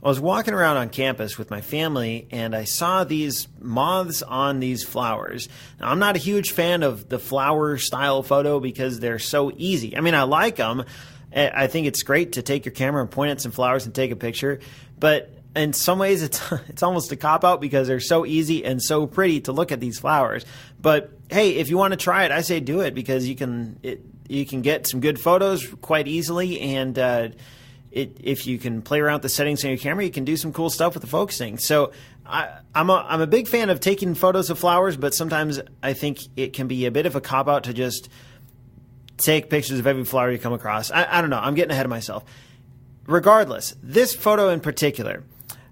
I was walking around on campus with my family, and I saw these moths on these flowers. Now, I'm not a huge fan of the flower style photo because they're so easy. I mean, I like them. I think it's great to take your camera and point at some flowers and take a picture. But in some ways, it's almost a cop-out because they're so easy and so pretty to look at these flowers. But hey, if you want to try it, I say do it because you can get some good photos quite easily, and if you can play around with the settings on your camera, you can do some cool stuff with the focusing. So I'm a big fan of taking photos of flowers, but sometimes I think it can be a bit of a cop-out to just take pictures of every flower you come across. I don't know. I'm getting ahead of myself. Regardless, this photo in particular,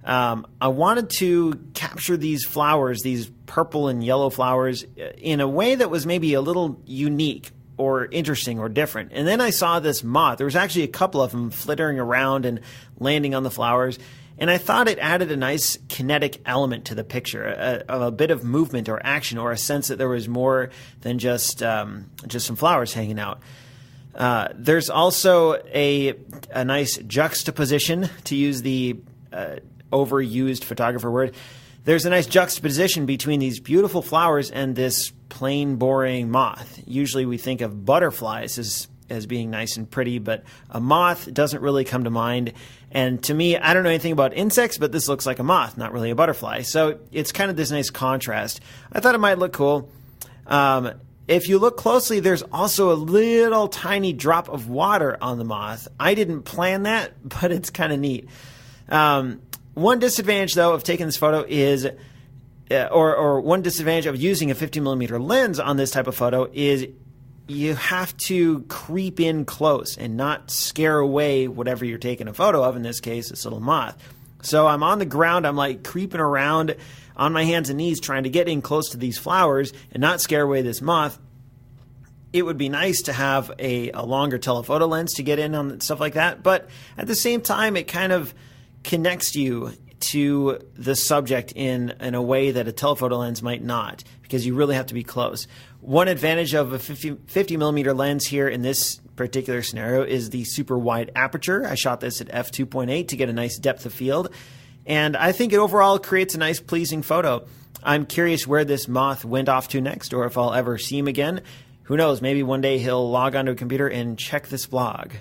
I wanted to capture these flowers, these purple and yellow flowers, in a way that was maybe a little unique or interesting or different. And then I saw this moth. There was actually a couple of them flittering around and landing on the flowers. And I thought it added a nice kinetic element to the picture, a bit of movement or action, or a sense that there was more than just some flowers hanging out. There's also a nice juxtaposition, to use the overused photographer word. There's a nice juxtaposition between these beautiful flowers and this plain, boring moth. Usually we think of butterflies as being nice and pretty, but a moth doesn't really come to mind. And to me, I don't know anything about insects, but this looks like a moth, not really a butterfly. So it's kind of this nice contrast. I thought it might look cool. If you look closely, there's also a little tiny drop of water on the moth. I didn't plan that, but it's kind of neat. One disadvantage, though, of taking this photo is, or one disadvantage of using a 50mm lens on this type of photo is you have to creep in close and not scare away whatever you're taking a photo of, in this case, this little moth. So I'm on the ground, I'm like creeping around on my hands and knees trying to get in close to these flowers and not scare away this moth. It would be nice to have a longer telephoto lens to get in on stuff like that, but at the same time, it kind of connects you to the subject in a way that a telephoto lens might not, because you really have to be close. One advantage of a 50mm lens here in this particular scenario is the super wide aperture. I shot this at f2.8 to get a nice depth of field, and I think it overall creates a nice, pleasing photo. I'm curious where this moth went off to next, or if I'll ever see him again. Who knows, maybe one day he'll log onto a computer and check this blog.